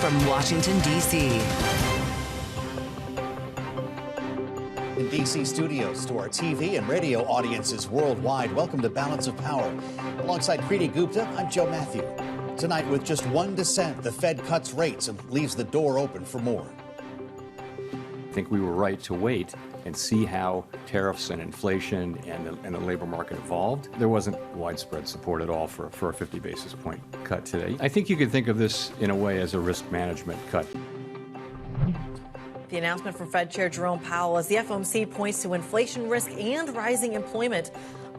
from Washington, D.C. In D.C. studios to our TV and radio audiences worldwide, welcome to Balance of Power. Alongside Preeti Gupta, I'm Joe Matthew. Tonight, with just one dissent, the Fed cuts rates and leaves the door open for more. I think we were right to wait and see how tariffs and inflation and the labor market evolved. There wasn't widespread support at all for a 50 basis point cut today. I think you could think of this in a way as a risk management cut. The announcement from Fed Chair Jerome Powell as the FOMC points to inflation risk and rising employment,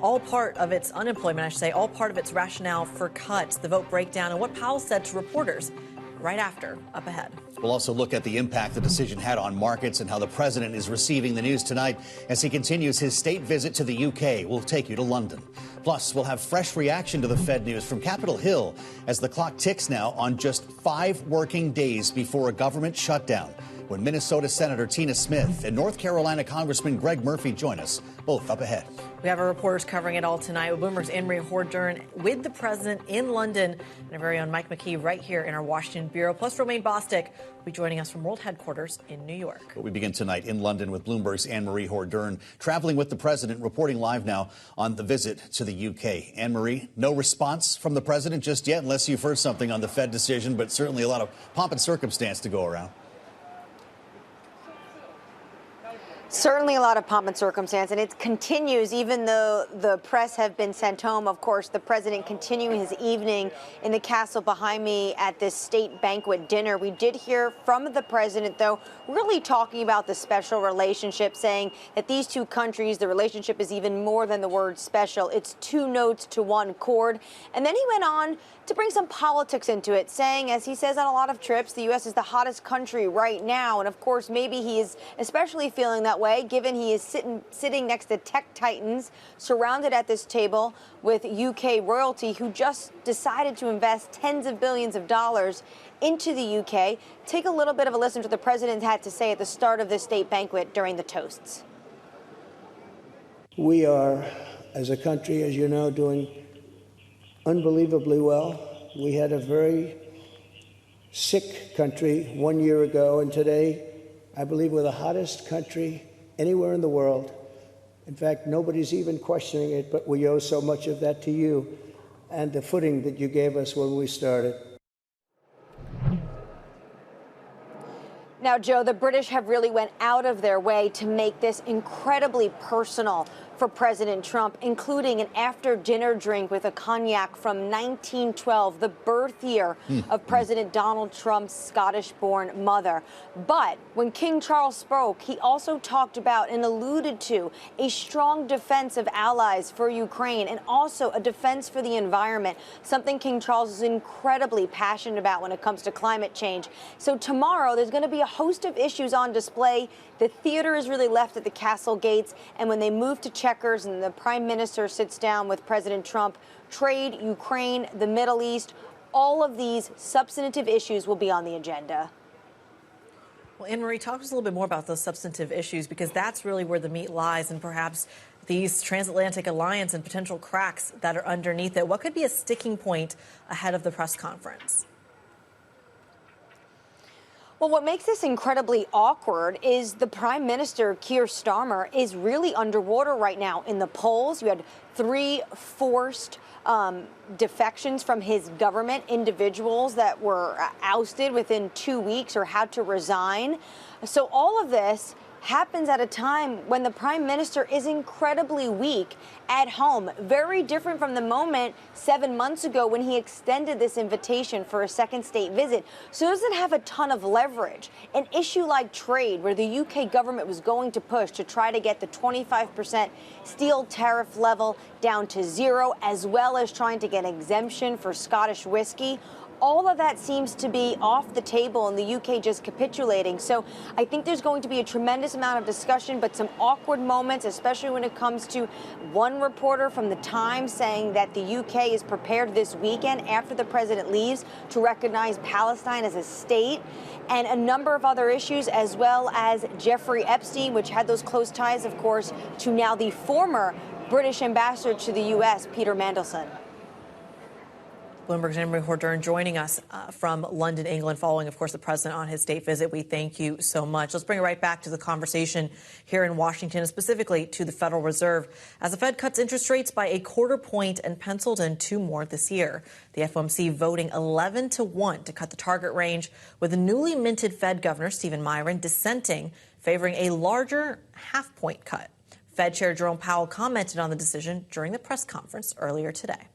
all part of its unemployment, I should say, all part of its rationale for cuts. The vote breakdown and what Powell said to reporters right after, up ahead. We'll also look at the impact the decision had on markets and how the president is receiving the news tonight as he continues his state visit to the UK. We'll take you to London. Plus, we'll have fresh reaction to the Fed news from Capitol Hill as the clock ticks now on just 5 working days before a government shutdown, when Minnesota Senator Tina Smith and North Carolina Congressman Greg Murphy join us, both up ahead. We have our reporters covering it all tonight with Bloomberg's Annmarie Hordern with the president in London and our very own McKee right here in our Washington bureau. Plus, Romaine Bostick will be joining us from World Headquarters in New York. But we begin tonight in London with Bloomberg's Annmarie Hordern, traveling with the president, reporting live now on the visit to the UK. Annmarie, no response from the president just yet, unless you've heard something on the Fed decision, but certainly a lot of pomp and circumstance to go around. Certainly a lot of pomp and circumstance, and it continues even though the press have been sent home. Of course, the president continuing his evening in the castle behind me at this state banquet dinner. We did hear from the president, though, really talking about the special relationship, saying that these two countries, the relationship is even more than the word special. It's 2 notes to 1 chord. And then he went on to bring some politics into it, saying, as he says on a lot of trips, the U.S. is the hottest country right now. And of course, maybe he is especially feeling that way, given he is sitting next to tech titans, surrounded at this table with UK royalty, who just decided to invest tens of billions of dollars into the UK. Take a little bit of a listen to what the president had to say at the start of this state banquet during the toasts. We are, as a country, as you know, doing unbelievably well. We had a very sick country 1 year ago, and today, I believe we're the hottest country anywhere in the world. In fact, nobody's even questioning it, but we owe so much of that to you and the footing that you gave us when we started. Now, Joe, the British have really went out of their way to make this incredibly personal for President Trump, including an after-dinner drink with a cognac from 1912, the birth year of President Donald Trump's Scottish-born mother. But when King Charles spoke, he also talked about and alluded to a strong defense of allies for Ukraine and also a defense for the environment, something King Charles is incredibly passionate about when it comes to climate change. So tomorrow, there's going to be a host of issues on display. The theater is really left at the castle gates, and when they move to checkers and the prime minister sits down with President Trump, trade, Ukraine, the Middle East, all of these substantive issues will be on the agenda. Well, Annmarie, talk to us a little bit more about those substantive issues, because that's really where the meat lies, and perhaps these transatlantic alliance and potential cracks that are underneath it. What could be a sticking point ahead of the press conference? Well, what makes this incredibly awkward is the Prime Minister, Keir Starmer, is really underwater right now in the polls. You had 3 forced defections from his government, individuals that were ousted within 2 weeks or had to resign. So all of this happens at a time when the prime minister is incredibly weak at home, very different from the moment 7 months ago when he extended this invitation for a second state visit. So he doesn't have a ton of leverage. An issue like trade, where the UK government was going to push to try to get the 25% steel tariff level down to 0, as well as trying to get exemption for Scottish whiskey. All of that seems to be off the table and the UK just capitulating. So I think there's going to be a tremendous amount of discussion, but some awkward moments, especially when it comes to one reporter from the Times saying that the UK is prepared this weekend after the president leaves to recognize Palestine as a state, and a number of other issues, as well as Jeffrey Epstein, which had those close ties, of course, to now the former British ambassador to the U.S., Peter Mandelson. Bloomberg's Annmarie Hordern joining us from London, England, following, of course, the president on his state visit. We thank you so much. Let's bring it right back to the conversation here in Washington, and specifically to the Federal Reserve, as the Fed cuts interest rates by a quarter point and penciled in 2 more this year. The FOMC voting 11-1 to cut the target range, with the newly minted Fed Governor Stephen Miron dissenting, favoring a larger half-point cut. Fed Chair Jerome Powell commented on the decision during the press conference earlier today.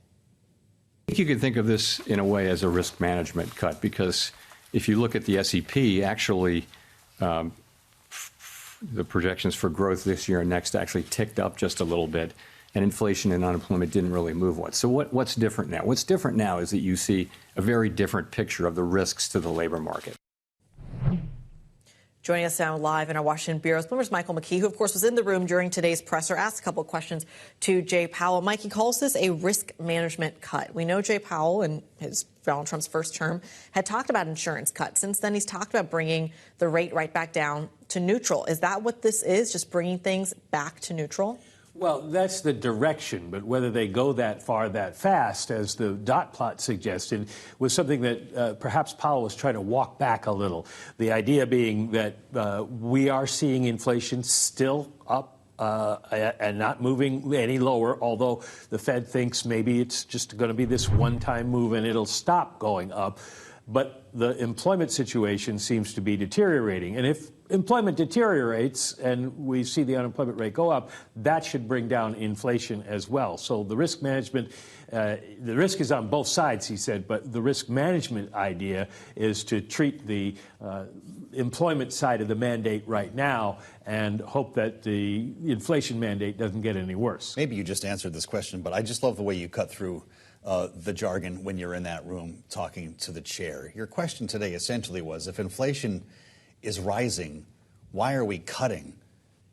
I think you could think of this in a way as a risk management cut, because if you look at the SEP, actually the projections for growth this year and next actually ticked up just a little bit, and inflation and unemployment didn't really move much. So what's different now? What's different now is that you see a very different picture of the risks to the labor market. Joining us now live in our Washington bureau, Bloomberg's Michael McKee, who, of course, was in the room during today's presser, asked a couple of questions to Jay Powell. Mike, he calls this a risk management cut. We know Jay Powell, in Donald Trump's first term, had talked about insurance cuts. Since then, he's talked about bringing the rate right back down to neutral. Is that what this is, just bringing things back to neutral? Well, that's the direction, but whether they go that far that fast, as the dot plot suggested, was something that perhaps Powell was trying to walk back a little. The idea being that we are seeing inflation still up and not moving any lower, although the Fed thinks maybe it's just going to be this one-time move and it'll stop going up. But the employment situation seems to be deteriorating. And if employment deteriorates and we see the unemployment rate go up, that should bring down inflation as well. So the risk management, the risk is on both sides, he said, but the risk management idea is to treat the employment side of the mandate right now and hope that the inflation mandate doesn't get any worse. Maybe you just answered this question, but I just love the way you cut through the jargon when you're in that room talking to the chair. Your question today essentially was, if inflation is rising, why are we cutting?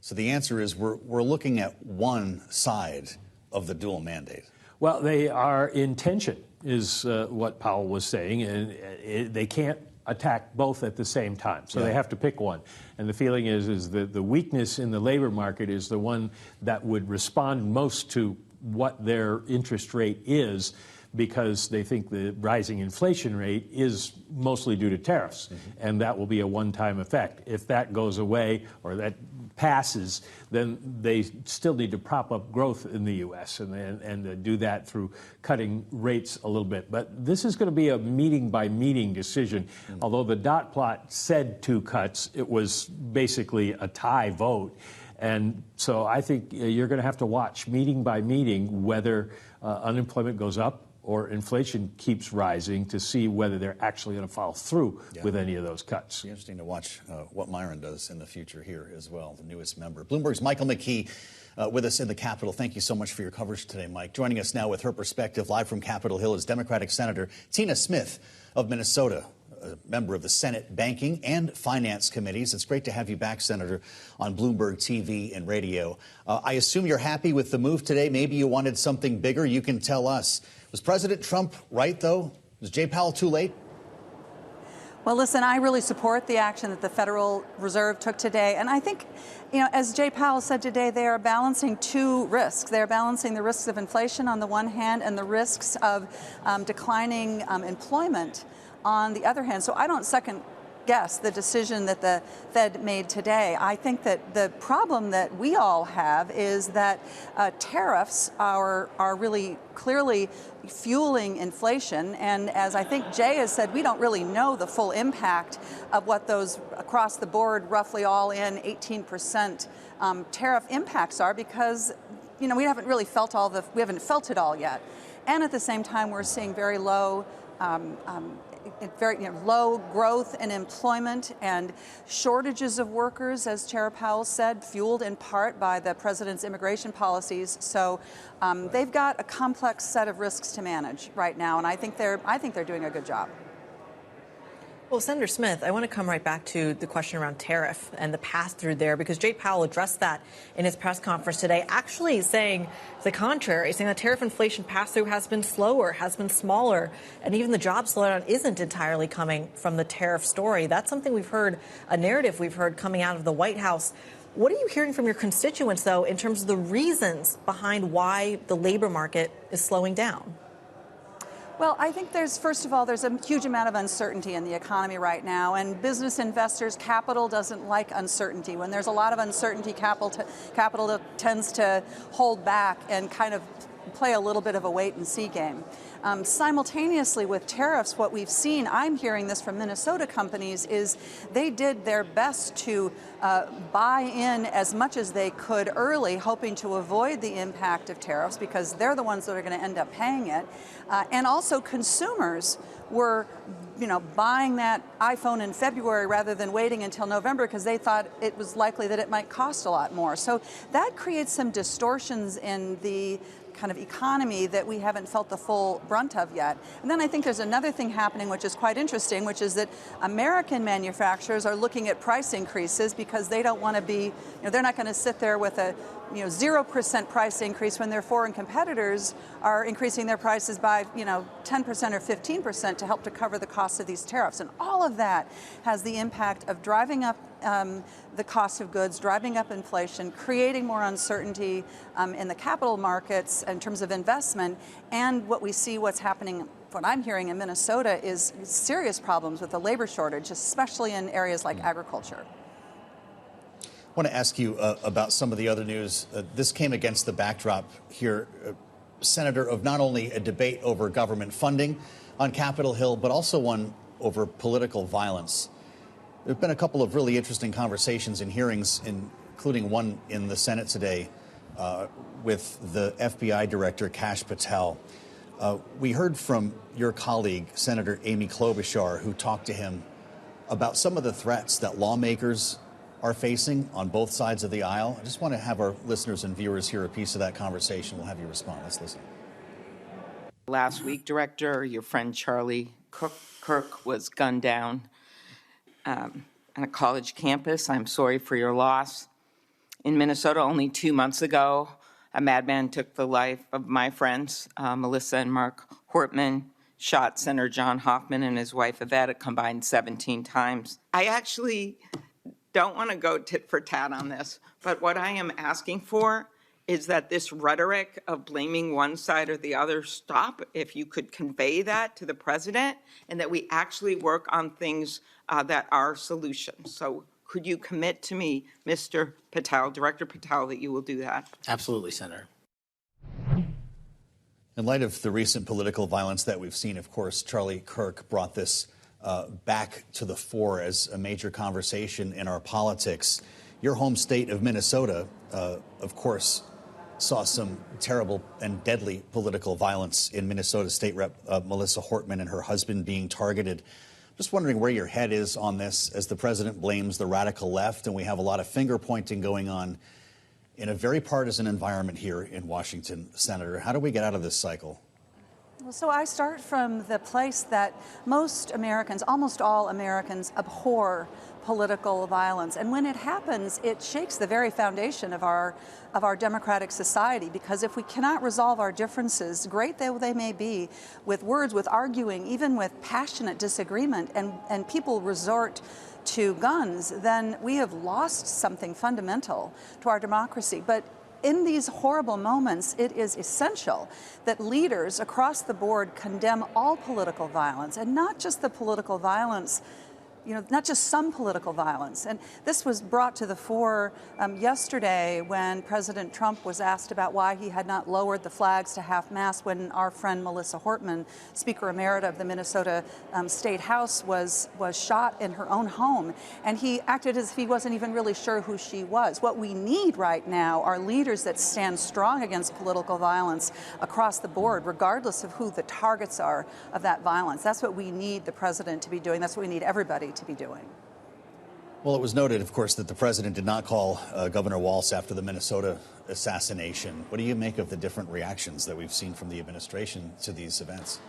So the answer is we're looking at one side of the dual mandate. Well, they are in tension, is what Powell was saying, and they can't attack both at the same time. So they have to pick one. And the feeling is that the weakness in the labor market is the one that would respond most to what their interest rate is, because they think the rising inflation rate is mostly due to tariffs. And that will be a one-time effect. If that goes away or that passes, then they still need to prop up growth in the U.S. and do that through cutting rates a little bit. But this is going to be a meeting-by-meeting decision. Although the dot plot said 2 cuts, it was basically a tie vote. And so I think you're going to have to watch meeting by meeting whether unemployment goes up or inflation keeps rising to see whether they're actually going to follow through with any of those cuts. It'll be interesting to watch what Miron does in the future here as well, the newest member. Bloomberg's Michael McKee with us in the Capitol. Thank you so much for your coverage today, Mike. Joining us now with her perspective live from Capitol Hill is Democratic Senator Tina Smith of Minnesota, a member of the Senate Banking and Finance Committees. It's great to have you back, Senator, on Bloomberg TV and radio. I assume you're happy with the move today. Maybe you wanted something bigger. You can tell us. Was President Trump right, though? Was Jay Powell too late? Well, listen, I really support the action that the Federal Reserve took today. And I think, as Jay Powell said today, they are balancing 2 risks. They are balancing the risks of inflation on the one hand and the risks of declining employment on the other hand. So I don't second guess the decision that the Fed made today. I think that the problem that we all have is that tariffs are really clearly fueling inflation. And as I think Jay has said, we don't really know the full impact of what those across the board, roughly all in 18% tariff impacts are, because we haven't really felt we haven't felt it all yet. And at the same time, we're seeing very low low growth in employment and shortages of workers, as Chair Powell said, fueled in part by the president's immigration policies. So they've got a complex set of risks to manage right now, and I think they're doing a good job. Well, Senator Smith, I want to come right back to the question around tariff and the pass-through there, because Jay Powell addressed that in his press conference today, actually saying the contrary, saying that tariff inflation pass-through has been slower, has been smaller, and even the job slowdown isn't entirely coming from the tariff story. That's something we've heard, a narrative we've heard coming out of the White House. What are you hearing from your constituents, though, in terms of the reasons behind why the labor market is slowing down? Well, I think first of all, there's a huge amount of uncertainty in the economy right now, and business investors, capital doesn't like uncertainty. When there's a lot of uncertainty, capital tends to hold back and kind of play a little bit of a wait-and-see game. Simultaneously with tariffs, what we've seen, I'm hearing this from Minnesota companies, is they did their best to buy in as much as they could early, hoping to avoid the impact of tariffs because they're the ones that are going to end up paying it. And also consumers were buying that iPhone in February rather than waiting until November because they thought it was likely that it might cost a lot more. So that creates some distortions in the kind of economy that we haven't felt the full brunt of yet. And then I think there's another thing happening which is quite interesting, which is that American manufacturers are looking at price increases because they don't want to be, they're not going to sit there with a 0% price increase when their foreign competitors are increasing their prices by 10% or 15% to help to cover the cost of these tariffs. And all of that has the impact of driving up the cost of goods, driving up inflation, creating more uncertainty in the capital markets in terms of investment. And what's happening, what I'm hearing in Minnesota is serious problems with the labor shortage, especially in areas like agriculture. I want to ask you about some of the other news. This came against the backdrop here, Senator, of not only a debate over government funding on Capitol Hill, but also one over political violence. There have been a couple of really interesting conversations and hearings, including one in the Senate today with the FBI Director, Kash Patel. We heard from your colleague, Senator Amy Klobuchar, who talked to him about some of the threats that lawmakers are facing on both sides of the aisle. I just want to have our listeners and viewers hear a piece of that conversation. We'll have you respond. Let's listen. Last week, Director, your friend Charlie Kirk was gunned down on a college campus. I'm sorry for your loss. In Minnesota, only 2 months ago, a madman took the life of my friends, Melissa and Mark Hortman, shot Senator John Hoffman and his wife Yvette a combined 17 times. I actually don't want to go tit for tat on this, but what I am asking for is that this rhetoric of blaming one side or the other stop, if you could convey that to the president, and that we actually work on things that are solutions. So could you commit to me, Mr. Patel, Director Patel, that you will do that? Absolutely, Senator. In light of the recent political violence that we've seen, of course, Charlie Kirk brought this back to the fore as a major conversation in our politics. Your home state of Minnesota, of course, saw some terrible and deadly political violence in Minnesota State Rep Melissa Hortman and her husband being targeted. Just wondering where your head is on this as the president blames the radical left, and we have a lot of finger pointing going on in a very partisan environment here in Washington. Senator, how do we get out of this cycle? Well, so I start from the place that most Americans, almost all Americans, abhor political violence. And when it happens, it shakes the very foundation of our democratic society, because if we cannot resolve our differences, great though they may be, with words, with arguing, even with passionate disagreement, and people resort to guns, then we have lost something fundamental to our democracy. But in these horrible moments, it is essential that leaders across the board condemn all political violence, and not just the political violence, not just some political violence. And this was brought to the fore yesterday when President Trump was asked about why he had not lowered the flags to half-mast when our friend Melissa Hortman, Speaker Emerita of the Minnesota State House, was shot in her own home. And he acted as if he wasn't even really sure who she was. What we need right now are leaders that stand strong against political violence across the board, regardless of who the targets are of that violence. That's what we need the president to be doing. That's what we need everybody to be doing. Well, it was noted, of course, that the president did not call Governor Walz after the Minnesota assassination. What do you make of the different reactions that we've seen from the administration to these events?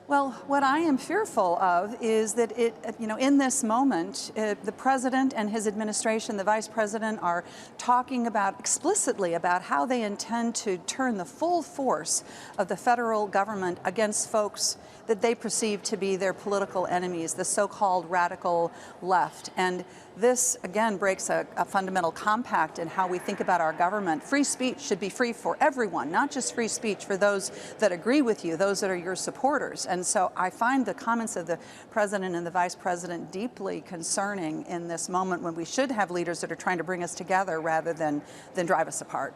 Well, what I am fearful of is that in this moment, the president and his administration, the vice president, are talking explicitly about how they intend to turn the full force of the federal government against folks that they perceive to be their political enemies, the so-called radical left. And this, again, breaks a fundamental compact in how we think about our government. Free speech should be free for everyone, not just free speech for those that agree with you, those that are your supporters. And so I find the comments of the president and the vice president deeply concerning in this moment when we should have leaders that are trying to bring us together rather than drive us apart.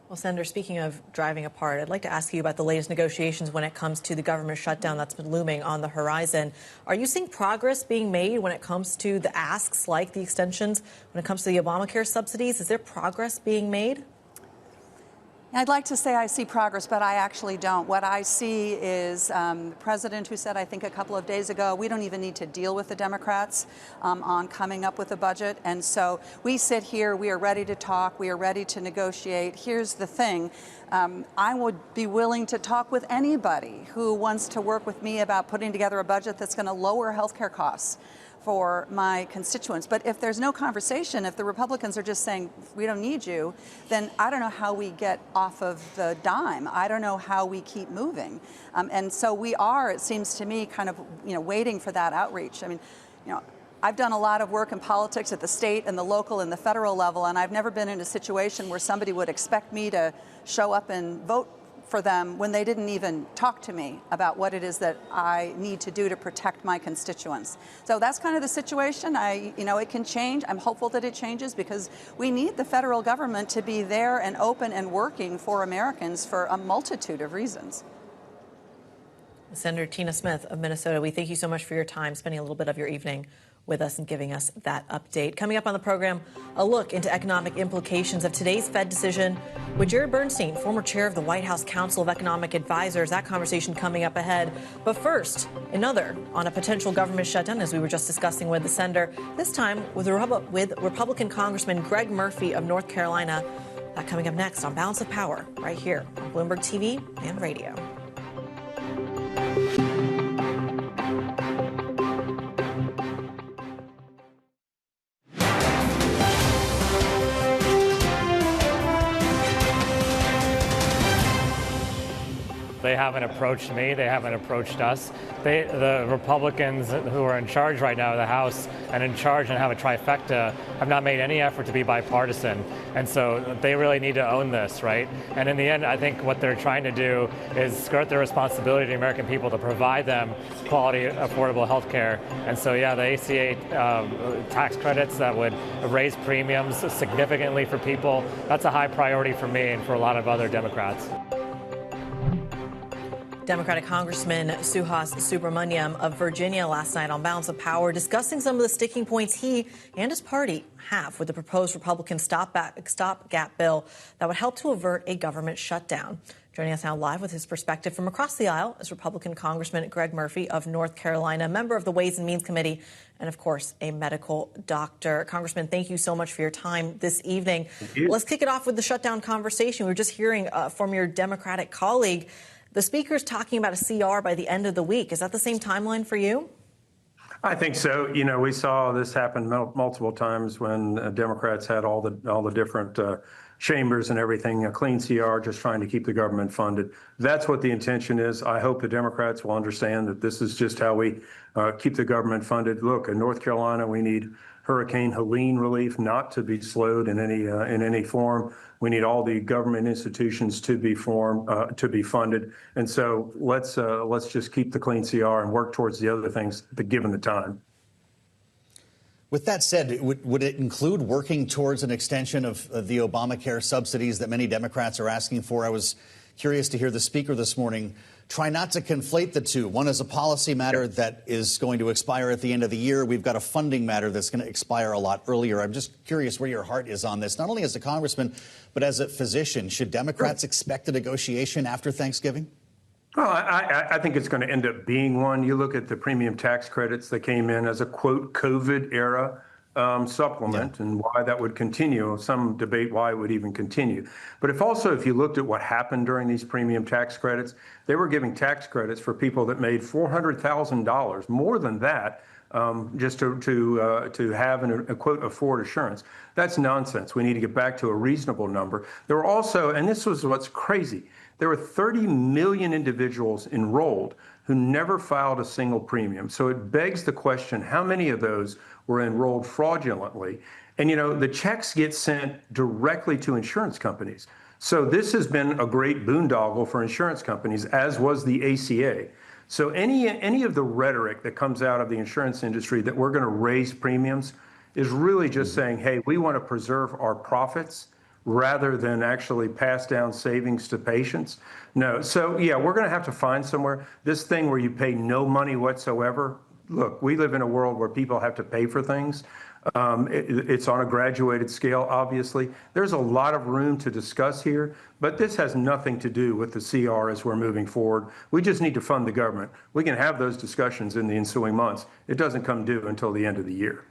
Well, Senator, speaking of driving apart, I'd like to ask you about the latest negotiations when it comes to the government shutdown that's been looming on the horizon. Are you seeing progress being made when it comes to the asks like the extensions, when it comes to the Obamacare subsidies? Is there progress being made? I'd like to say I see progress, but I actually don't. What I see is the president who said, I think a couple of days ago, we don't even need to deal with the Democrats on coming up with a budget. And so we sit here, we are ready to talk, we are ready to negotiate. Here's the thing. I would be willing to talk with anybody who wants to work with me about putting together a budget that's going to lower health care costs for my constituents. But if there's no conversation, if the Republicans are just saying, we don't need you, then I don't know how we get off of the dime. I don't know how we keep moving. And so we are, it seems to me, kind of, waiting for that outreach. I mean, I've done a lot of work in politics at the state and the local and the federal level, and I've never been in a situation where somebody would expect me to show up and vote for them when they didn't even talk to me about what it is that I need to do to protect my constituents. So that's kind of the situation. It can change. I'm hopeful that it changes because we need the federal government to be there and open and working for Americans for a multitude of reasons. Senator Tina Smith of Minnesota, we thank you so much for your time, spending a little bit of your evening with us and giving us that update. Coming up on the program, a look into economic implications of today's Fed decision with Jared Bernstein, former chair of the White House Council of Economic Advisors. That conversation coming up ahead. But first, another on a potential government shutdown, as we were just discussing with the senator, this time with Republican Congressman Greg Murphy of North Carolina. That coming up next on Balance of Power, right here on Bloomberg TV and radio. They haven't approached me. They haven't approached us. The Republicans who are in charge right now of the House and in charge and have a trifecta have not made any effort to be bipartisan. And so they really need to own this, right? And in the end, I think what they're trying to do is skirt their responsibility to the American people to provide them quality, affordable health care. And so, yeah, the ACA tax credits that would raise premiums significantly for people, that's a high priority for me and for a lot of other Democrats. Democratic Congressman Suhas Subramaniam of Virginia last night on Balance of Power discussing some of the sticking points he and his party have with the proposed Republican stopgap bill that would help to avert a government shutdown. Joining us now live with his perspective from across the aisle is Republican Congressman Greg Murphy of North Carolina, member of the Ways and Means Committee, and of course, a medical doctor. Congressman, thank you so much for your time this evening. Let's kick it off with the shutdown conversation. We were just hearing from your Democratic colleague. The speaker's talking about a CR by the end of the week. Is that the same timeline for you? I think so. We saw this happen multiple times when Democrats had all the different chambers and everything, a clean CR, just trying to keep the government funded. That's what the intention is. I hope the Democrats will understand that this is just how we keep the government funded. Look, in North Carolina, we need Hurricane Helene relief not to be slowed in any form. We need all the government institutions to be funded. And so let's just keep the clean CR and work towards the other things, given the time. With that said, would it include working towards an extension of the Obamacare subsidies that many Democrats are asking for? I was curious to hear the speaker this morning try not to conflate the two. One is a policy matter that is going to expire at the end of the year. We've got a funding matter that's going to expire a lot earlier. I'm just curious where your heart is on this, not only as a congressman, but as a physician. Should Democrats expect a negotiation after Thanksgiving? Well, I think it's going to end up being one. You look at the premium tax credits that came in as a, quote, COVID era supplement, and why that would continue. Some debate why it would even continue. But if you looked at what happened during these premium tax credits, they were giving tax credits for people that made $400,000, more than that, just to have a quote afford assurance. That's nonsense. We need to get back to a reasonable number. There were also, and this was what's crazy, there were 30 million individuals enrolled who never filed a single premium. So it begs the question, how many of those were enrolled fraudulently? And, the checks get sent directly to insurance companies. So this has been a great boondoggle for insurance companies, as was the ACA. So any of the rhetoric that comes out of the insurance industry that we're going to raise premiums is really just saying, hey, we want to preserve our profits rather than actually pass down savings to patients. No. So, yeah, we're going to have to find somewhere. This thing where you pay no money whatsoever, look, we live in a world where people have to pay for things. It's on a graduated scale, obviously. There's a lot of room to discuss here, but this has nothing to do with the CR as we're moving forward. We just need to fund the government. We can have those discussions in the ensuing months. It doesn't come due until the end of the year.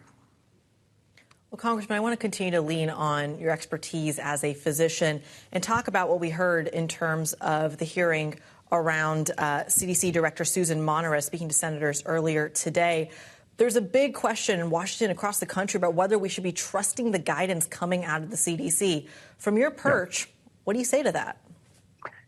Well, Congressman, I want to continue to lean on your expertise as a physician and talk about what we heard in terms of the hearing around CDC Director Susan Monteris speaking to senators earlier today. There's a big question in Washington, across the country, about whether we should be trusting the guidance coming out of the CDC. From your perch, what do you say to that?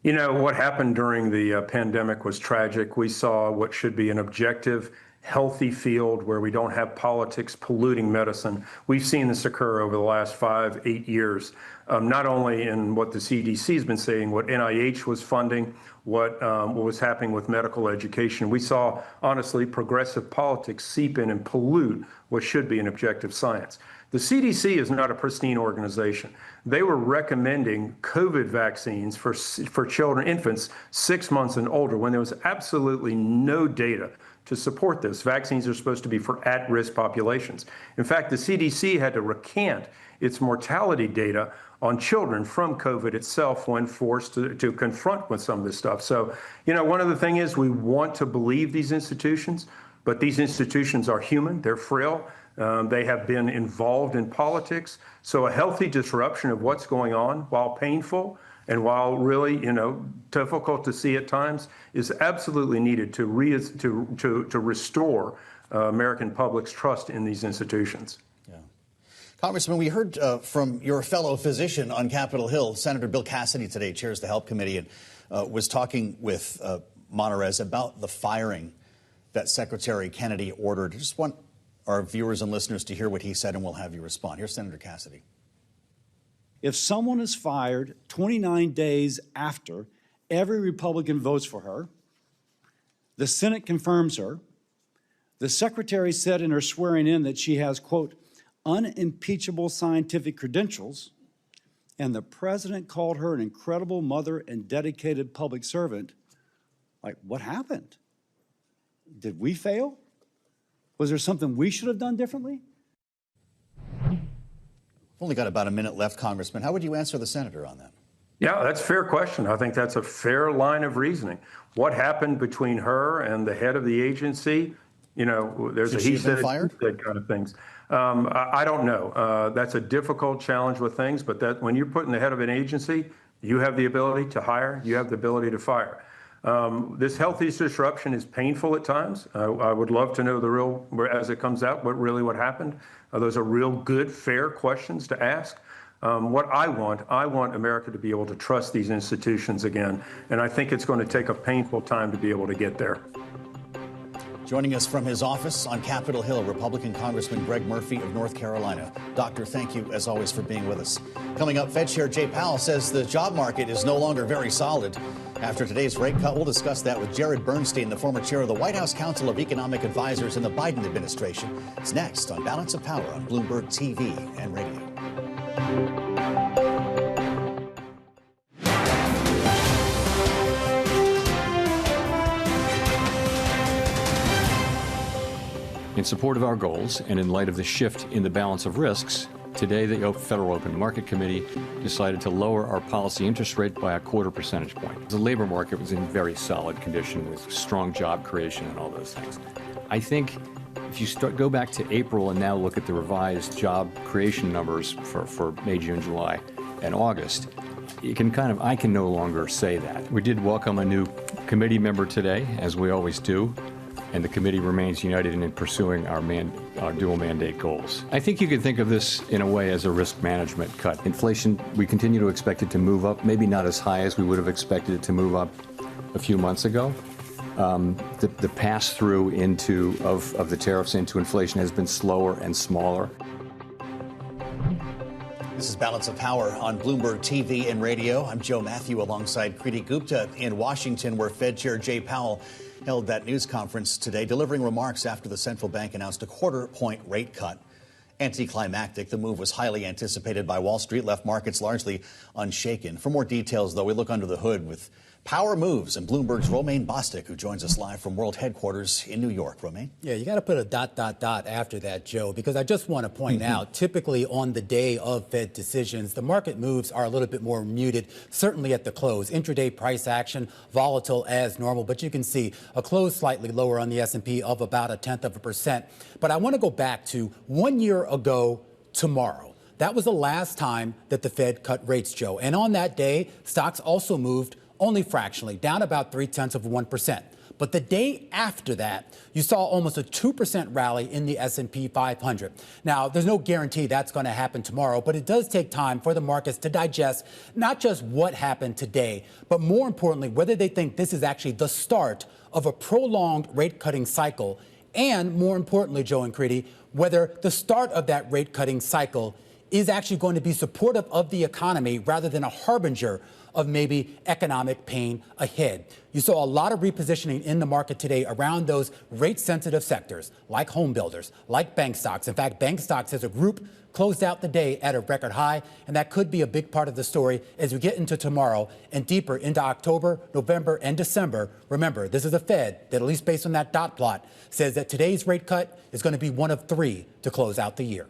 What happened during the pandemic was tragic. We saw what should be an objective, healthy field where we don't have politics polluting medicine. We've seen this occur over the last 5-8 years, not only in what the CDC has been saying, what NIH was funding, what was happening with medical education. We saw, honestly, progressive politics seep in and pollute what should be an objective science. The CDC is not a pristine organization. They were recommending COVID vaccines for children, infants 6 months and older, when there was absolutely no data to support this. Vaccines are supposed to be for at-risk populations. In fact, the CDC had to recant its mortality data on children from COVID itself when forced to confront with some of this stuff. So, one of the things is we want to believe these institutions, but these institutions are human, they're frail, they have been involved in politics. So a healthy disruption of what's going on, while painful, and while really, difficult to see at times, is absolutely needed to restore American public's trust in these institutions. Yeah. Congressman, we heard from your fellow physician on Capitol Hill. Senator Bill Cassidy today chairs the Help Committee and was talking with Monteris about the firing that Secretary Kennedy ordered. I just want our viewers and listeners to hear what he said, and we'll have you respond. Here's Senator Cassidy. If someone is fired 29 days after every Republican votes for her, the Senate confirms her, the secretary said in her swearing in that she has, quote, unimpeachable scientific credentials, and the president called her an incredible mother and dedicated public servant, like, what happened? Did we fail? Was there something we should have done differently? Only got about a minute left, Congressman. How would you answer the senator on that? Yeah, that's a fair question. I think that's a fair line of reasoning. What happened between her and the head of the agency? There's a he said kind of things. I don't know. That's a difficult challenge with things, but that when you're putting the head of an agency, you have the ability to hire, you have the ability to fire. This health disruption is painful at times. I would love to know the real, as it comes out, what happened. Those are real good, fair questions to ask. What I want America to be able to trust these institutions again. And I think it's going to take a painful time to be able to get there. Joining us from his office on Capitol Hill, Republican Congressman Greg Murphy of North Carolina. Doctor, thank you, as always, for being with us. Coming up, Fed Chair Jay Powell says the job market is no longer very solid. After today's rate cut, we'll discuss that with Jared Bernstein, the former chair of the White House Council of Economic Advisors in the Biden administration. It's next on Balance of Power on Bloomberg TV and radio. In support of our goals and in light of the shift in the balance of risks, today the Federal Open Market Committee decided to lower our policy interest rate by a 0.25 percentage point. The labor market was in very solid condition with strong job creation and all those things. I think if you go back to April and now look at the revised job creation numbers for May, June, July, and August, I can no longer say that. We did welcome a new committee member today, as we always do, and the committee remains united in pursuing our dual mandate goals. I think you could think of this in a way as a risk management cut. Inflation, we continue to expect it to move up, maybe not as high as we would have expected it to move up a few months ago, the pass-through of the tariffs into inflation has been slower and smaller. This is Balance of Power on Bloomberg TV and radio. I'm Joe Matthew alongside Kriti Gupta in Washington, where Fed Chair Jay Powell held that news conference today, delivering remarks after the central bank announced a quarter-point rate cut. Anticlimactic, the move was highly anticipated by Wall Street, left markets largely unshaken. For more details, though, we look under the hood with Power Moves and Bloomberg's Romaine Bostick, who joins us live from World Headquarters in New York. Romaine? Yeah, you got to put a ... after that, Joe, because I just want to point out, typically on the day of Fed decisions, the market moves are a little bit more muted, certainly at the close. Intraday price action, volatile as normal, but you can see a close slightly lower on the S&P of about 0.1%. But I want to go back to 1 year ago tomorrow. That was the last time that the Fed cut rates, Joe. And on that day, stocks also moved only fractionally, down about 0.3%. But the day after that, you saw almost a 2% rally in the S&P 500. Now, there's no guarantee that's going to happen tomorrow, but it does take time for the markets to digest not just what happened today, but more importantly, whether they think this is actually the start of a prolonged rate-cutting cycle, and more importantly, Joe and Kriti, whether the start of that rate-cutting cycle is actually going to be supportive of the economy rather than a harbinger of maybe economic pain ahead. You saw a lot of repositioning in the market today around those rate-sensitive sectors, like home builders, like bank stocks. In fact, bank stocks as a group closed out the day at a record high, and that could be a big part of the story as we get into tomorrow and deeper into October, November, and December. Remember, this is a Fed that, at least based on that dot plot, says that today's rate cut is going to be one of 3 to close out the year.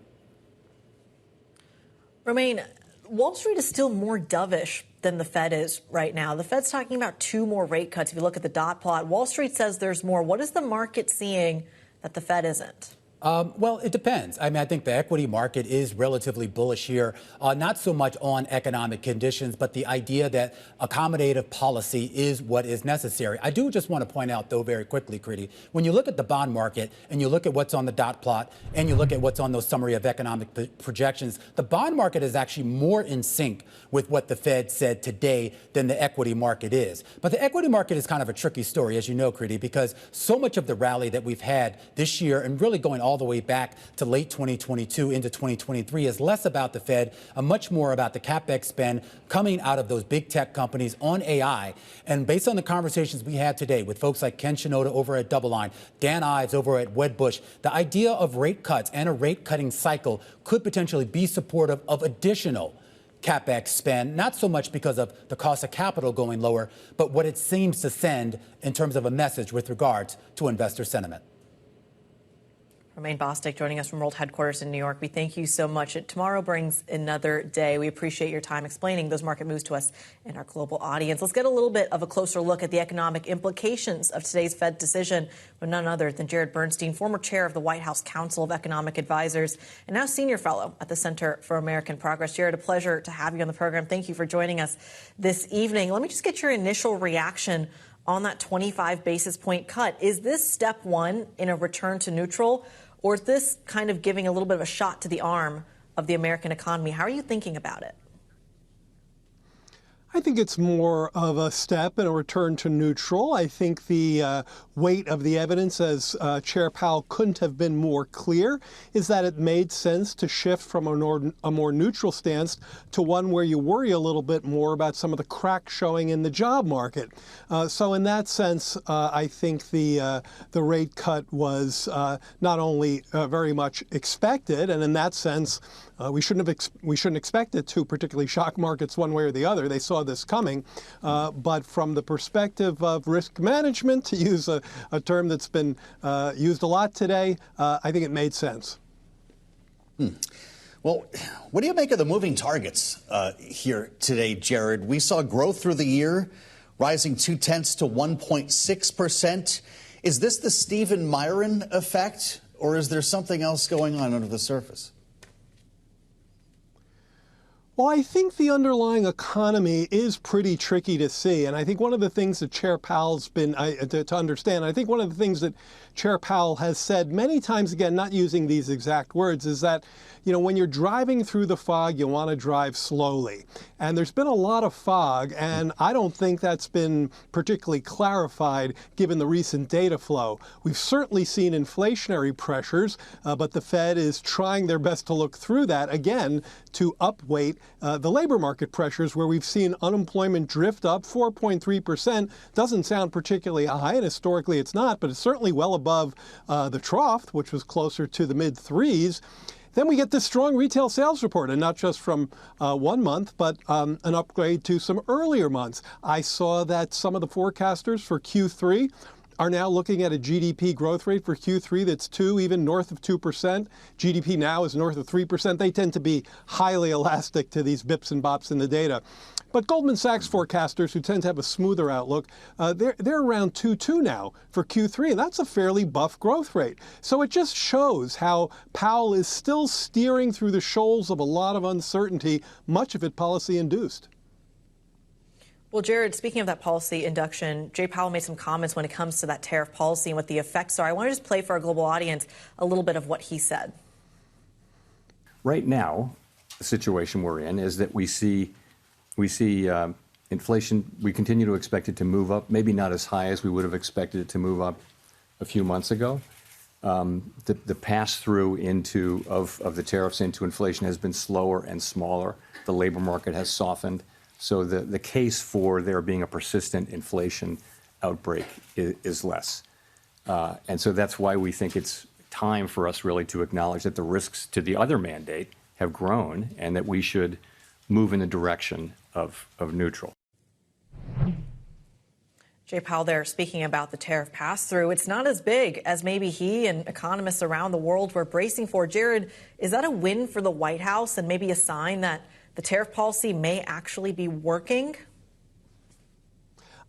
Romaine, Wall Street is still more dovish than the Fed is right now. The Fed's talking about 2 more rate cuts. If you look at the dot plot, Wall Street says there's more. What is the market seeing that the Fed isn't? Well, it depends. I mean, I think the equity market is relatively bullish here, not so much on economic conditions, but the idea that accommodative policy is what is necessary. I do just want to point out, though, very quickly, Kriti, when you look at the bond market and you look at what's on the dot plot and you look at what's on those summary of economic projections, the bond market is actually more in sync with what the Fed said today than the equity market is. But the equity market is kind of a tricky story, as you know, Kriti, because so much of the rally that we've had this year and really going all the way back to late 2022 into 2023 is less about the Fed and much more about the CapEx spend coming out of those big tech companies on AI. And based on the conversations we had today with folks like Ken Shinoda over at DoubleLine, Dan Ives over at Wedbush, the idea of rate cuts and a rate cutting cycle could potentially be supportive of additional CapEx spend, not so much because of the cost of capital going lower, but what it seems to send in terms of a message with regards to investor sentiment. Romaine Bostick joining us from World Headquarters in New York. We thank you so much. Tomorrow brings another day. We appreciate your time explaining those market moves to us and our global audience. Let's get a little bit of a closer look at the economic implications of today's Fed decision with none other than Jared Bernstein, former chair of the White House Council of Economic Advisors and now senior fellow at the Center for American Progress. Jared, a pleasure to have you on the program. Thank you for joining us this evening. Let me just get your initial reaction on that 25 basis point cut. Is this step 1 in a return to neutral? Or is this kind of giving a little bit of a shot to the arm of the American economy? How are you thinking about it? I think it's more of a step and a return to neutral. I think the weight of the evidence, as Chair Powell couldn't have been more clear, is that it made sense to shift from a more neutral stance to one where you worry a little bit more about some of the cracks showing in the job market. So in that sense, I think the rate cut was not only very much expected, and in that sense, we shouldn't expect it to particularly shock markets one way or the other. They saw this coming. But from the perspective of risk management, to use a term that's been used a lot today, I think it made sense. Well, what do you make of the moving targets here today, Jared? We saw growth through the year rising 0.2 to 1.6%. Is this the Stephen Myron effect, or is there something else going on under the surface? Well, I think the underlying economy is pretty tricky to see. And I think one of the things that Chair Powell's been, to understand, I think one of the things that Chair Powell has said many times, again, not using these exact words, is that, when you're driving through the fog, you want to drive slowly. And there's been a lot of fog, and I don't think that's been particularly clarified given the recent data flow. We've certainly seen inflationary pressures, but the Fed is trying their best to look through that, again, to upweight the labor market pressures, where we've seen unemployment drift up. 4.3% doesn't sound particularly high, and historically it's not, but it's certainly well above the trough, which was closer to the mid-threes. Then we get this strong retail sales report, and not just from 1 month, but an upgrade to some earlier months. I saw that some of the forecasters for Q3 are now looking at a GDP growth rate for Q3 that's even north of 2%. GDP now is north of 3%. They tend to be highly elastic to these bips and bops in the data. But Goldman Sachs forecasters, who tend to have a smoother outlook, they're around 2.2 now for Q3, and that's a fairly buff growth rate. So it just shows how Powell is still steering through the shoals of a lot of uncertainty, much of it policy-induced. Well, Jared, speaking of that policy induction, Jay Powell made some comments when it comes to that tariff policy and what the effects are. I want to just play for our global audience a little bit of what he said. Right now, the situation we're in is that we see inflation. We continue to expect it to move up, maybe not as high as we would have expected it to move up a few months ago. The pass-through of the tariffs into inflation has been slower and smaller. The labor market has softened. So the case for there being a persistent inflation outbreak is less. And so that's why we think it's time for us really to acknowledge that the risks to the other mandate have grown and that we should move in the direction of neutral. Jay Powell there speaking about the tariff pass-through. It's not as big as maybe he and economists around the world were bracing for. Jared, is that a win for the White House and maybe a sign that the tariff policy may actually be working?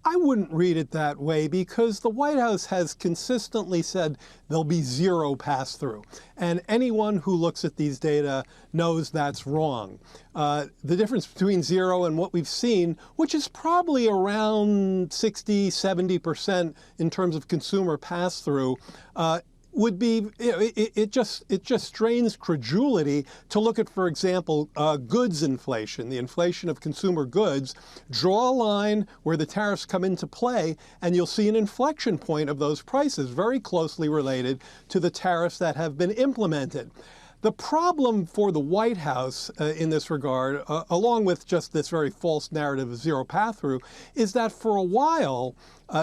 I wouldn't read it that way, because the White House has consistently said there'll be zero pass-through. And anyone who looks at these data knows that's wrong. The difference between zero and what we've seen, which is probably around 60, 70% in terms of consumer pass-through, would be, it just strains credulity to look at, for example, goods inflation, the inflation of consumer goods. Draw a line where the tariffs come into play, and you'll see an inflection point of those prices, very closely related to the tariffs that have been implemented. The problem for the White House in this regard, along with just this very false narrative of zero pass-through, is that for a while,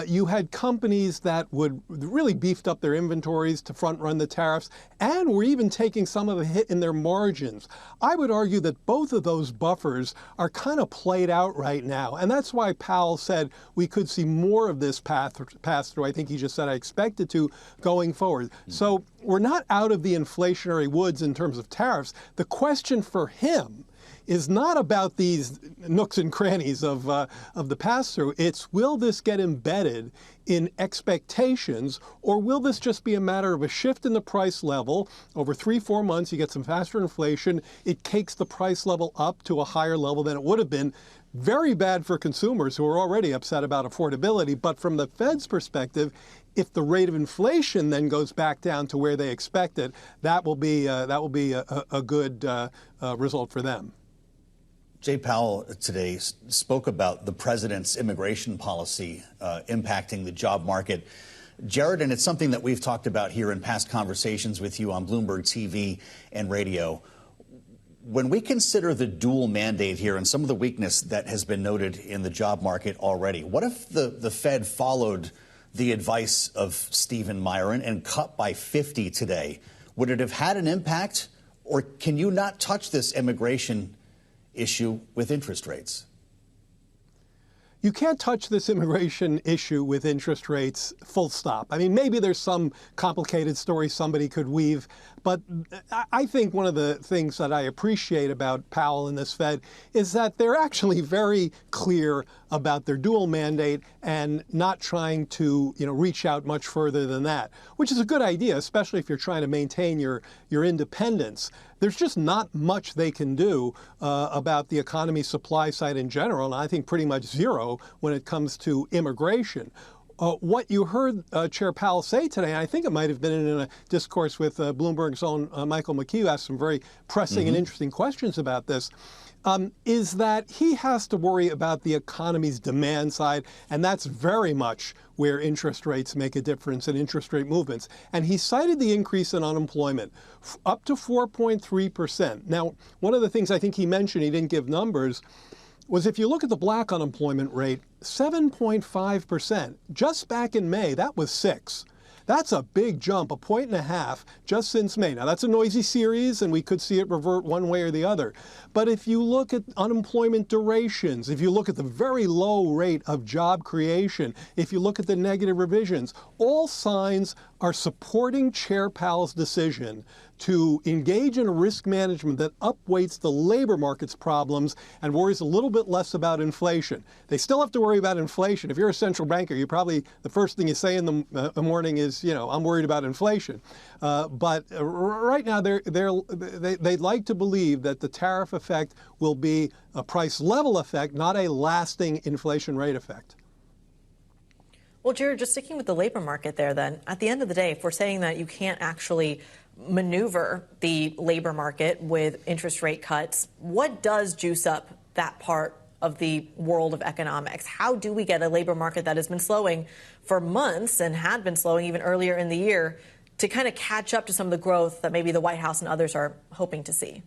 you had companies that would really beefed up their inventories to front-run the tariffs, and were even taking some of the hit in their margins. I would argue that both of those buffers are kind of played out right now, and that's why Powell said we could see more of this pass-through. I think he just said I expect it to going forward. So we're not out of the inflationary woods in terms of tariffs. The question for him is not about these nooks and crannies of the pass-through. It's, will this get embedded in expectations, or will this just be a matter of a shift in the price level? Over 3-4 months, you get some faster inflation. It takes the price level up to a higher level than it would have been. Very bad for consumers who are already upset about affordability. But from the Fed's perspective, if the rate of inflation then goes back down to where they expect it, that will be a good result for them. Jay Powell today spoke about the president's immigration policy impacting the job market. Jared, and it's something that we've talked about here in past conversations with you on Bloomberg TV and radio. When we consider the dual mandate here and some of the weakness that has been noted in the job market already, what if the Fed followed the advice of Stephen Myron and cut by 50 today? Would it have had an impact, or can you not touch this immigration issue with interest rates? You can't touch this immigration issue with interest rates, full stop. I mean, maybe there's some complicated story somebody could weave, but I think one of the things that I appreciate about Powell and this Fed is that they're actually very clear about their dual mandate and not trying to, reach out much further than that, which is a good idea, especially if you're trying to maintain your independence. there's just not much they can do about the economy supply side in general, and I think pretty much zero when it comes to immigration. What you heard Chair Powell say today, and I think it might have been in a discourse with Bloomberg's own Michael McKee, who asked some very pressing and interesting questions about this, is that he has to worry about the economy's demand side, and that's very much where interest rates make a difference in interest rate movements. And he cited the increase in unemployment, up to 4.3%. Now, one of the things I think he mentioned, he didn't give numbers, was if you look at the black unemployment rate, 7.5%. Just back in May, that was 6%. That's a big jump, 1.5 points just since May. Now, that's a noisy series, and we could see it revert one way or the other. But if you look at unemployment durations, if you look at the very low rate of job creation, if you look at the negative revisions, all signs are supporting Chair Powell's decision to engage in a risk management that upweights the labor market's problems and worries a little bit less about inflation. They still have to worry about inflation. If you're a central banker, you probably, the first thing you say in the morning is, you know, I'm worried about inflation. But right now, they'd like to believe that the tariff effect will be a price level effect, not a lasting inflation rate effect. Well, Jared, just sticking with the labor market there then, at the end of the day, if we're saying that you can't actually maneuver the labor market with interest rate cuts, what does juice up that part of the world of economics? How do we get a labor market that has been slowing for months and had been slowing even earlier in the year to kind of catch up to some of the growth that maybe the White House and others are hoping to see?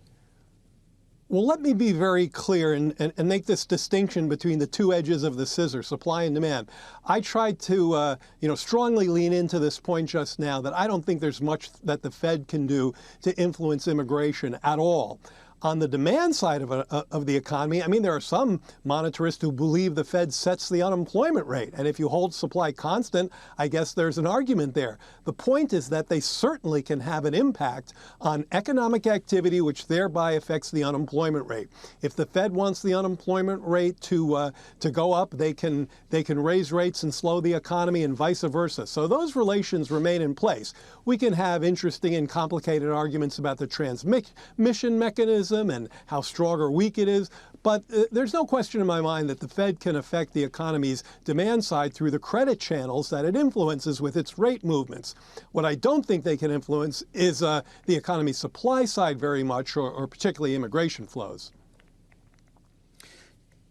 Well, let me be very clear and make this distinction between the two edges of the scissor, supply and demand. I tried to, strongly lean into this point just now that I don't think there's much that the Fed can do to influence immigration at all. On the demand side of the economy, I mean, there are some monetarists who believe the Fed sets the unemployment rate. And if you hold supply constant, I guess there's an argument there. The point is that they certainly can have an impact on economic activity, which thereby affects the unemployment rate. If the Fed wants the unemployment rate to go up, they can raise rates and slow the economy and vice versa. So those relations remain in place. We can have interesting and complicated arguments about the transmission mechanism and how strong or weak it is. But there's no question in my mind that the Fed can affect the economy's demand side through the credit channels that it influences with its rate movements. What I don't think they can influence is the economy's supply side very much, or particularly immigration flows.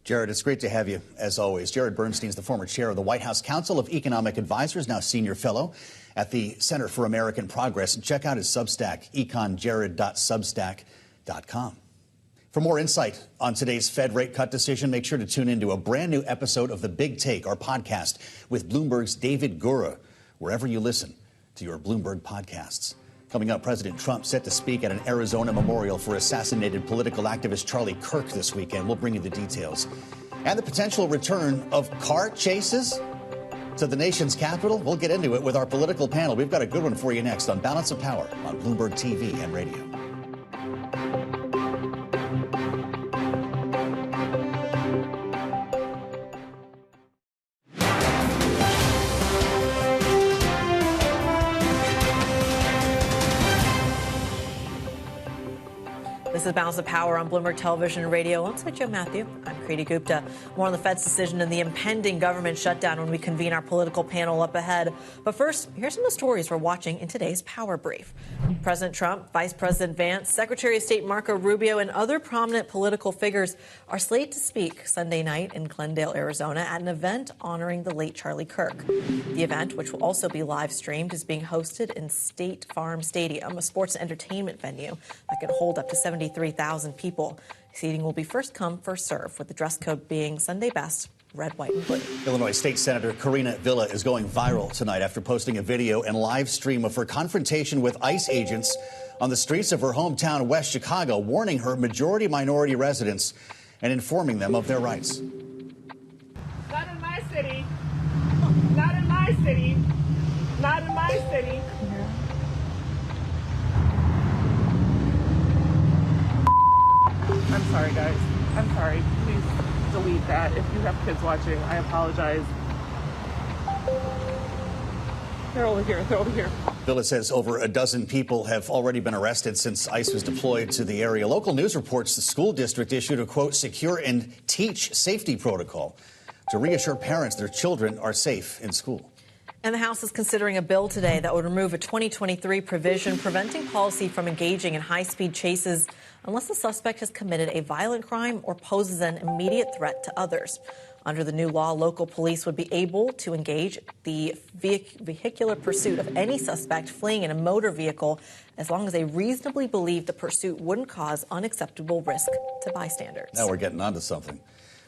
Jared, it's great to have you, as always. Jared Bernstein is the former chair of the White House Council of Economic Advisors, now senior fellow at the Center for American Progress. And check out his Substack, econjared.substack.com. For more insight on today's Fed rate cut decision, make sure to tune into a brand new episode of The Big Take, our podcast with Bloomberg's David Gura, wherever you listen to your Bloomberg podcasts. Coming up, President Trump set to speak at an Arizona memorial for assassinated political activist Charlie Kirk this weekend. We'll bring you the details. And the potential return of car chases to the nation's capital. We'll get into it with our political panel. We've got a good one for you next on Balance of Power on Bloomberg TV and radio. This is Balance of Power on Bloomberg Television and Radio. Alongside Joe Matthew, I'm Kriti Gupta. More on the Fed's decision and the impending government shutdown when we convene our political panel up ahead. But first, here's some of the stories we're watching in today's Power Brief. President Trump, Vice President Vance, Secretary of State Marco Rubio, and other prominent political figures are slated to speak Sunday night in Glendale, Arizona, at an event honoring the late Charlie Kirk. The event, which will also be live streamed, is being hosted in State Farm Stadium, a sports and entertainment venue that can hold up to 73,000 people. Seating will be first come, first serve, with the dress code being Sunday best, red, white, and blue. Illinois State Senator Karina Villa is going viral tonight after posting a video and live stream of her confrontation with ICE agents on the streets of her hometown, West Chicago, warning her majority-minority residents and informing them of their rights. Not in my city. Not in my city. Not in my city. I'm sorry, guys. I'm sorry. Please delete that. If you have kids watching, I apologize. They're over here. They're over here. Bill, it says over a dozen people have already been arrested since ICE was deployed to the area. Local news reports the school district issued a, quote, secure and teach safety protocol to reassure parents their children are safe in school. And the House is considering a bill today that would remove a 2023 provision preventing policy from engaging in high-speed chases unless the suspect has committed a violent crime or poses an immediate threat to others. Under the new law, local police would be able to engage the vehicular pursuit of any suspect fleeing in a motor vehicle as long as they reasonably believe the pursuit wouldn't cause unacceptable risk to bystanders. Now we're getting onto something.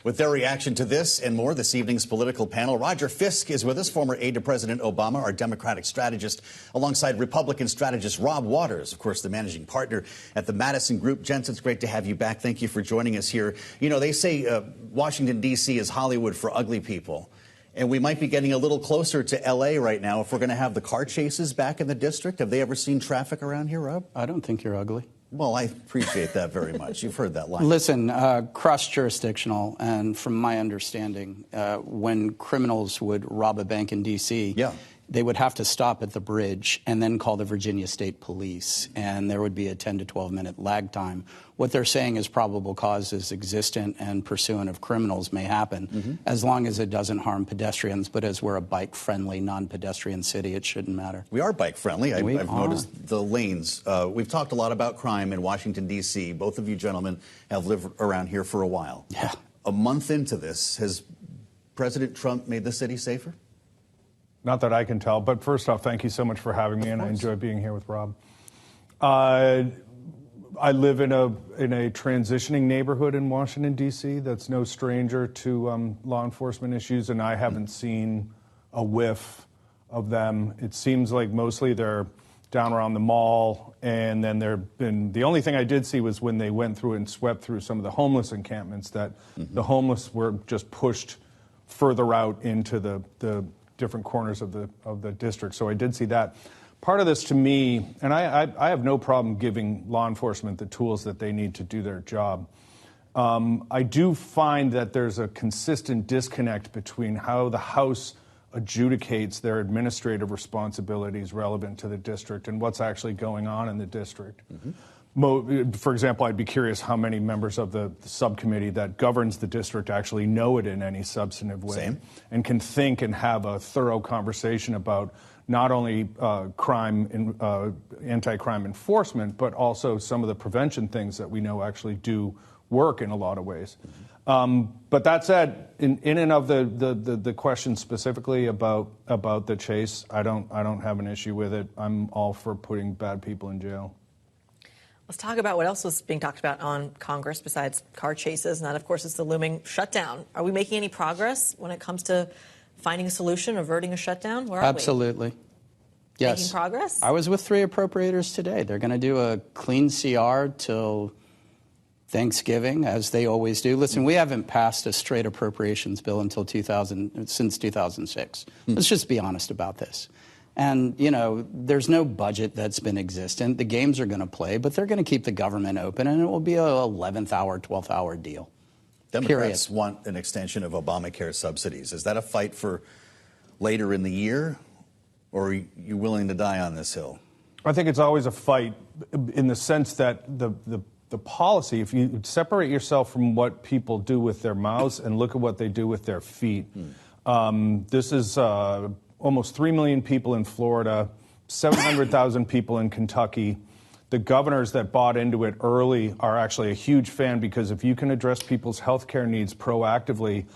With their reaction to this and more, this evening's political panel, Roger Fisk is with us, former aide to President Obama, our Democratic strategist, alongside Republican strategist Robb Waters, of course, the managing partner at the Madison Group. Gents, it's great to have you back. Thank you for joining us here. You know, they say Washington, D.C. is Hollywood for ugly people. And we might be getting a little closer to L.A. right now if we're going to have the car chases back in the district. Have they ever seen traffic around here, Rob? I don't think you're ugly. Well, I appreciate that very much. You've heard that line. Listen, cross-jurisdictional, and from my understanding, when criminals would rob a bank in D.C., they would have to stop at the bridge and then call the Virginia State Police, and there would be a 10 to 12-minute lag time. What they're saying is probable cause is existent and pursuant of criminals may happen, as long as it doesn't harm pedestrians. But as we're a bike-friendly, non-pedestrian city, it shouldn't matter. We are bike-friendly. I've noticed the lanes. We've talked a lot about crime in Washington, D.C. Both of you gentlemen have lived around here for a while. Yeah. A month into this, has President Trump made the city safer? Not that I can tell, but first off, thank you so much for having me, and I enjoy being here with Rob. I live in a transitioning neighborhood in Washington, D.C. that's no stranger to law enforcement issues, and I haven't seen a whiff of them. It seems like mostly they're down around the mall, and then the only thing I did see was when they went through and swept through some of the homeless encampments, that the homeless were just pushed further out into the different corners of the district. So I did see that. Part of this to me, and I have no problem giving law enforcement the tools that they need to do their job. I do find that there's a consistent disconnect between how the House adjudicates their administrative responsibilities relevant to the district and what's actually going on in the district. For example, I'd be curious how many members of the subcommittee that governs the district actually know it in any substantive way and can think and have a thorough conversation about not only anti-crime enforcement, but also some of the prevention things that we know actually do work in a lot of ways. But that said, in and of the question specifically about the chase, I don't have an issue with it. I'm all for putting bad people in jail. Let's talk about what else was being talked about on Congress besides car chases, and that, of course, is the looming shutdown. Are we making any progress when it comes to finding a solution, averting a shutdown? Where are Absolutely. Yes. Making progress? I was with 3 appropriators today. They're going to do a clean CR till Thanksgiving, as they always do. Listen, we haven't passed a straight appropriations bill since 2006. Let's just be honest about this. And, you know, there's no budget that's been existent. The games are going to play, but they're going to keep the government open, and it will be a 11th hour, 12th hour deal. Democrats want an extension of Obamacare subsidies. Is that a fight for later in the year, or are you willing to die on this hill? I think it's always a fight in the sense that the policy, if you separate yourself from what people do with their mouths and look at what they do with their feet, this is almost 3 million people in Florida, 700,000 people in Kentucky. The governors that bought into it early are actually a huge fan, because if you can address people's health care needs proactively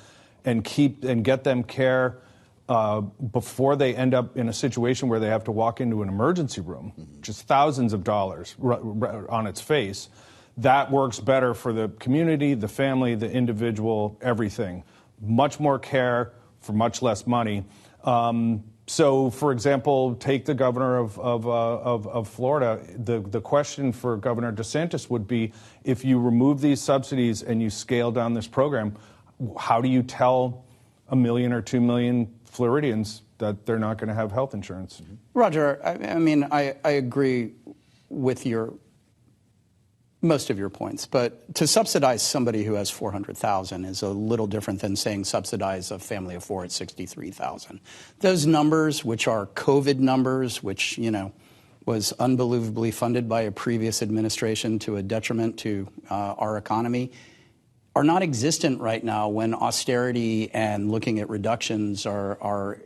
and get them care before they end up in a situation where they have to walk into an emergency room, just thousands of dollars on its face, that works better for the community, the family, the individual, everything. Much more care for much less money. So, for example, take the governor of Florida. The question for Governor DeSantis would be, if you remove these subsidies and you scale down this program, how do you tell 1 million or 2 million Floridians that they're not going to have health insurance? Roger, I mean, I agree with your Most of your points, but to subsidize somebody who has $400,000 is a little different than saying subsidize a family of four at $63,000. Those numbers, which are COVID numbers, which was unbelievably funded by a previous administration to a detriment to our economy, are not existent right now when austerity and looking at reductions are,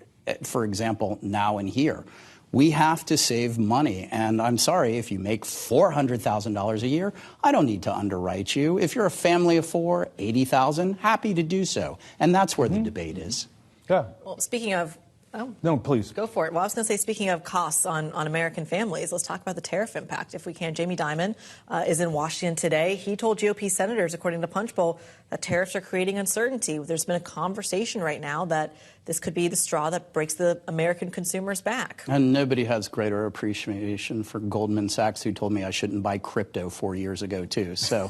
for example, now and here. We have to save money. And I'm sorry, if you make $400,000 a year, I don't need to underwrite you. If you're a family of four, $80,000, happy to do so. And that's where the debate is. Yeah. Well, speaking of... Oh. No, please. Go for it. Well, I was going to say, speaking of costs on American families, let's talk about the tariff impact, if we can. Jamie Dimon is in Washington today. He told GOP senators, according to Punchbowl, that tariffs are creating uncertainty. There's been a conversation right now that this could be the straw that breaks the American consumers' back. And nobody has greater appreciation for Goldman Sachs, who told me I shouldn't buy crypto 4 years ago, too. So,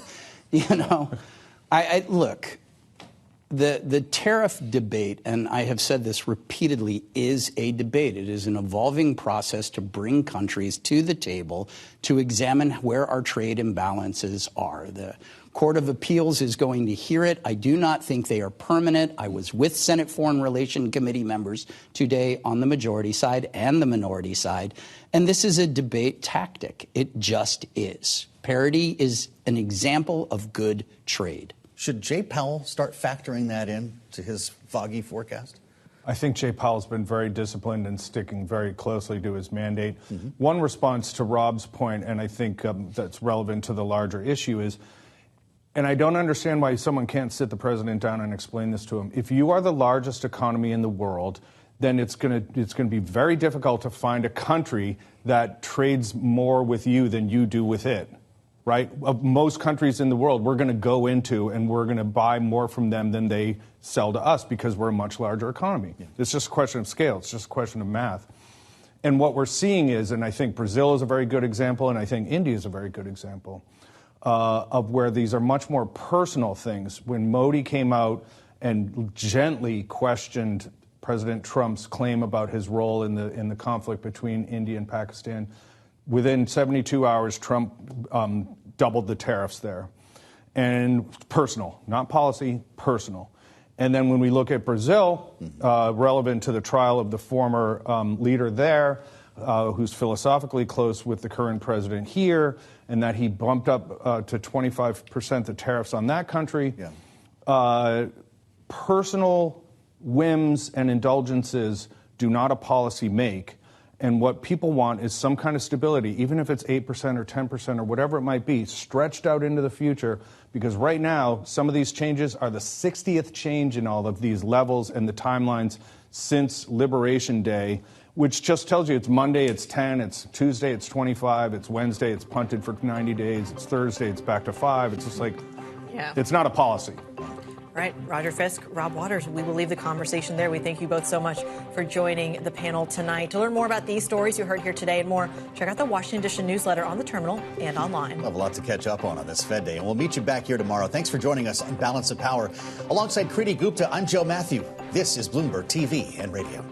look. The tariff debate, and I have said this repeatedly, is a debate. It is an evolving process to bring countries to the table to examine where our trade imbalances are. The Court of Appeals is going to hear it. I do not think they are permanent. I was with Senate Foreign Relations Committee members today on the majority side and the minority side, and this is a debate tactic. It just is. Parity is an example of good trade. Should Jay Powell start factoring that in to his foggy forecast? I think Jay Powell's been very disciplined and sticking very closely to his mandate. One response to Robb's point, and I think that's relevant to the larger issue, is, and I don't understand why someone can't sit the president down and explain this to him. If you are the largest economy in the world, then it's going to be very difficult to find a country that trades more with you than you do with it. Right? Of most countries in the world, we're going to go into and we're going to buy more from them than they sell to us because we're a much larger economy. Yeah. It's just a question of scale. It's just a question of math. And what we're seeing is, and I think Brazil is a very good example, and I think India is a very good example, of where these are much more personal things. When Modi came out and gently questioned President Trump's claim about his role in the conflict between India and Pakistan, within 72 hours, Trump doubled the tariffs there. And personal, not policy, personal. And then when we look at Brazil, relevant to the trial of the former leader there, who's philosophically close with the current president here, and that he bumped up to 25% the tariffs on that country. Yeah. Personal whims and indulgences do not a policy make. And what people want is some kind of stability, even if it's 8% or 10% or whatever it might be, stretched out into the future. Because right now, some of these changes are the 60th change in all of these levels and the timelines since Liberation Day, which just tells you it's Monday, it's 10, it's Tuesday, it's 25, it's Wednesday, it's punted for 90 days, it's Thursday, it's back to 5. It's just like, it's not a policy. All right, Roger Fisk, Robb Waters, we will leave the conversation there. We thank you both so much for joining the panel tonight. To learn more about these stories you heard here today and more, check out the Washington Edition newsletter on the terminal and online. We'll have a lot to catch up on this Fed Day, and we'll meet you back here tomorrow. Thanks for joining us on Balance of Power. Alongside Kriti Gupta, I'm Joe Matthew. This is Bloomberg TV and Radio.